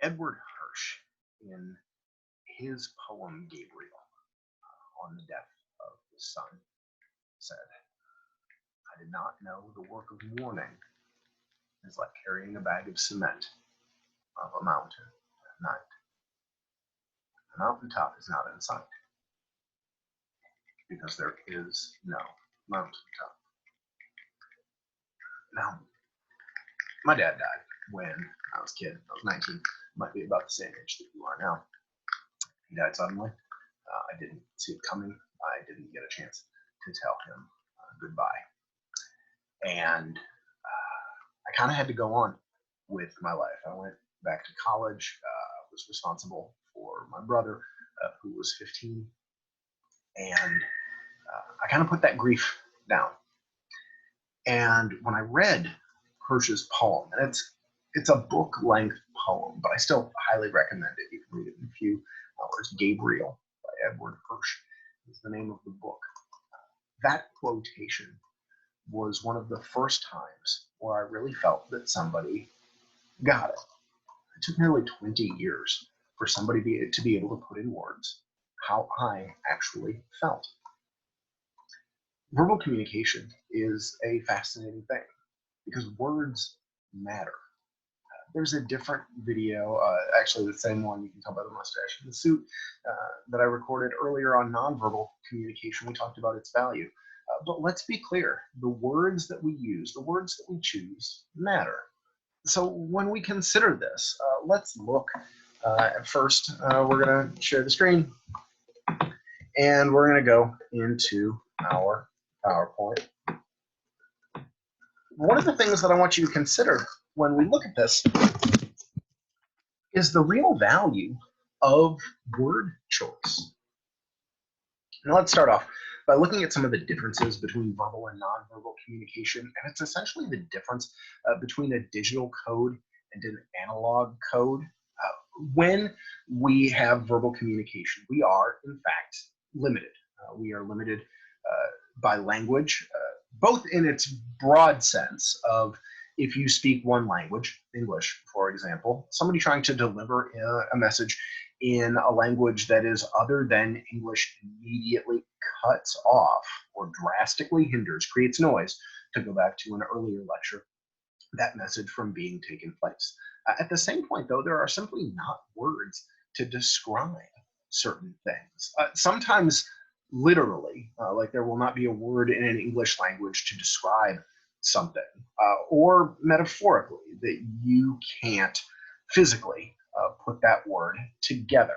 Edward Hirsch, in his poem Gabriel, on the death of his son, said, "I did not know the work of mourning is like carrying a bag of cement up a mountain at night. The mountaintop is not in sight because there is no mountaintop." Now, my dad died when I was a kid. I was 19, might be about the same age that you are now. He died suddenly. I didn't see it coming. I didn't get a chance to tell him goodbye. And I kind of had to go on with my life. I went back to college, was responsible for my brother, who was 15. And I kind of put that grief down. And when I read Hirsch's poem, and it's a book-length poem, but I still highly recommend it. You can read it in a few hours. Gabriel by Edward Hirsch is the name of the book. That quotation was one of the first times where I really felt that somebody got it. It took nearly 20 years for somebody to be able to put in words how I actually felt. Verbal communication is a fascinating thing because words matter. There's a different video, actually the same one, you can tell by the mustache and the suit, that I recorded earlier on nonverbal communication. We talked about its value. But let's be clear, the words that we use, the words that we choose matter. So when we consider this, let's look at first, we're going to share the screen and we're going to go into our PowerPoint. One of the things that I want you to consider when we look at this is the real value of word choice. Now let's start off by looking at some of the differences between verbal and nonverbal communication, and it's essentially the difference between a digital code and an analog code. When we have verbal communication, we are in fact limited. We are limited by language, both in its broad sense of if you speak one language, English, for example, somebody trying to deliver a message in a language that is other than English immediately cuts off or drastically hinders, creates noise, to go back to an earlier lecture, that message from being taken place. At the same point, though, there are simply not words to describe certain things. Sometimes literally, like there will not be a word in an English language to describe something, or metaphorically, that you can't physically put that word together.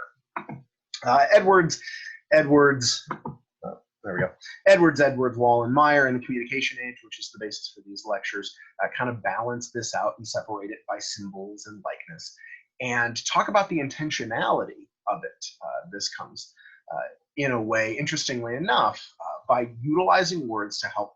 Edwards, there we go. Edwards, Wall, and Meyer in the Communication Age, which is the basis for these lectures, kind of balance this out and separate it by symbols and likeness, and talk about the intentionality of it. This comes in a way, interestingly enough, by utilizing words to help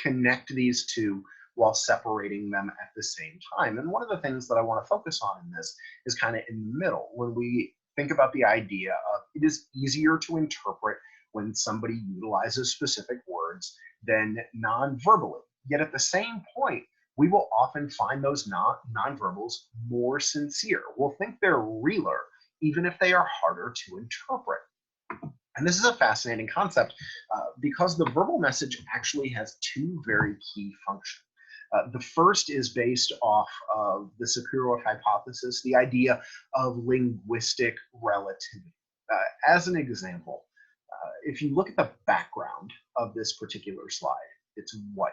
connect these two while separating them at the same time. And one of the things that I want to focus on in this is kind of in the middle, when we think about the idea of it is easier to interpret when somebody utilizes specific words than non-verbally. Yet at the same point, we will often find those non-verbals more sincere. We'll think they're realer, even if they are harder to interpret. And this is a fascinating concept because the verbal message actually has two very key functions. The first is based off of the Sapir-Whorf hypothesis, the idea of linguistic relativity. As an example, if you look at the background of this particular slide, it's white.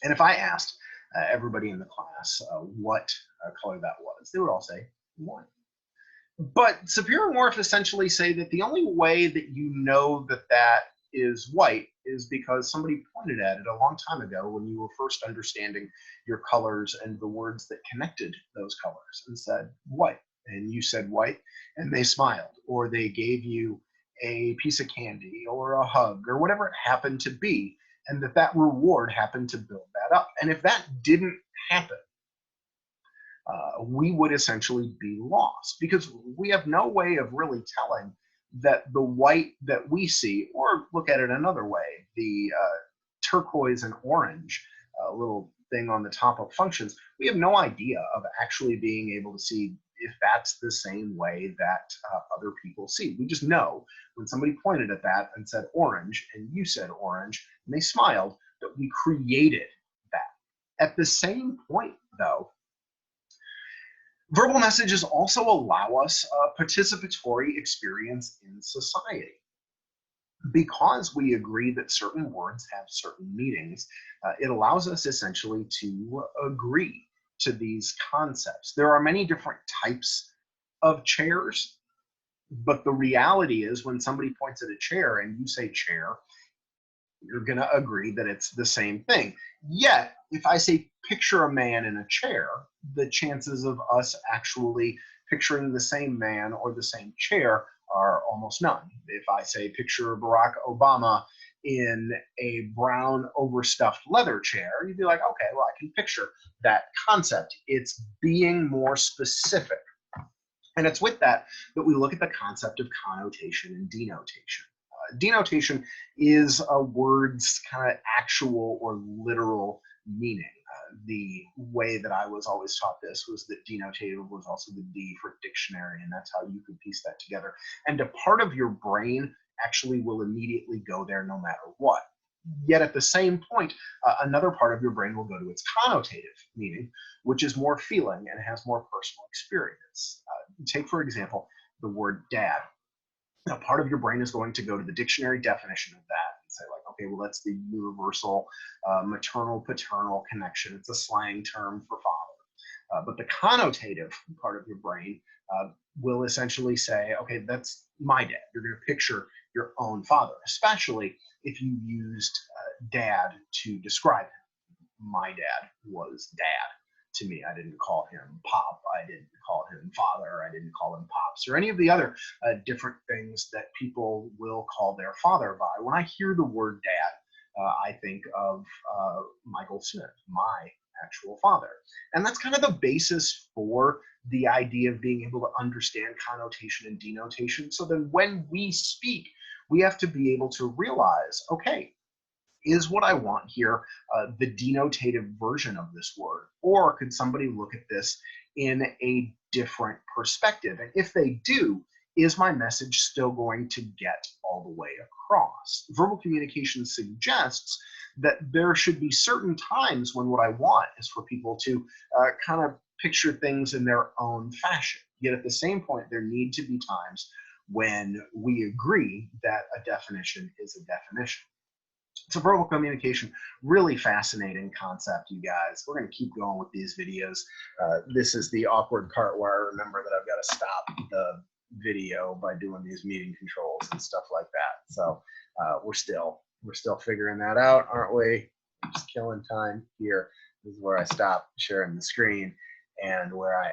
And if I asked everybody in the class what color that was, they would all say white. But Sapir-Whorf essentially say that the only way that you know that that is white is because somebody pointed at it a long time ago when you were first understanding your colors and the words that connected those colors and said white. And you said white and they smiled, or they gave you a piece of candy or a hug or whatever it happened to be, and that reward happened to build that up. And if that didn't happen, we would essentially be lost because we have no way of really telling that the white that we see, or look at it another way, the turquoise and orange little thing on the top of functions, we have no idea of actually being able to see if that's the same way that other people see. We just know when somebody pointed at that and said orange, and you said orange, and they smiled, that we created that. At the same point, though, verbal messages also allow us a participatory experience in society. Because we agree that certain words have certain meanings, it allows us essentially to agree to these concepts. There are many different types of chairs, but the reality is when somebody points at a chair and you say chair, you're going to agree that it's the same thing. Yet, if I say picture a man in a chair, the chances of us actually picturing the same man or the same chair are almost none. If I say picture Barack Obama in a brown overstuffed leather chair, you'd be like, okay, well, I can picture that concept. It's being more specific. And it's with that that we look at the concept of connotation and denotation. Denotation is a word's kind of actual or literal meaning. The way that I was always taught this was that denotative was also the D for dictionary, and that's how you could piece that together. And a part of your brain actually will immediately go there no matter what. Yet at the same point, another part of your brain will go to its connotative meaning, which is more feeling and has more personal experience. Take, for example, the word dad. Now, part of your brain is going to go to the dictionary definition of that and say, like, okay, well, that's the universal maternal-paternal connection. It's a slang term for father. But the connotative part of your brain will essentially say, okay, that's my dad. You're going to picture your own father, especially if you used dad to describe him. My dad was dad to me. I didn't call him Pop. I didn't call him Father. I didn't call him Pops or any of the other different things that people will call their father by. When I hear the word dad, I think of Michael Smith, my actual father. And that's kind of the basis for the idea of being able to understand connotation and denotation. So then when we speak, we have to be able to realize, okay, is what I want here the denotative version of this word? Or could somebody look at this in a different perspective? And if they do, is my message still going to get all the way across? Verbal communication suggests that there should be certain times when what I want is for people to kind of picture things in their own fashion. Yet at the same point, there need to be times when we agree that a definition is a definition. So verbal communication, really fascinating concept, you guys. We're going to keep going with these videos. This is the awkward part where I remember that I've got to stop the video by doing these meeting controls and stuff like that. So we're still figuring that out, aren't we? Just killing time here. This is where I stop sharing the screen and where I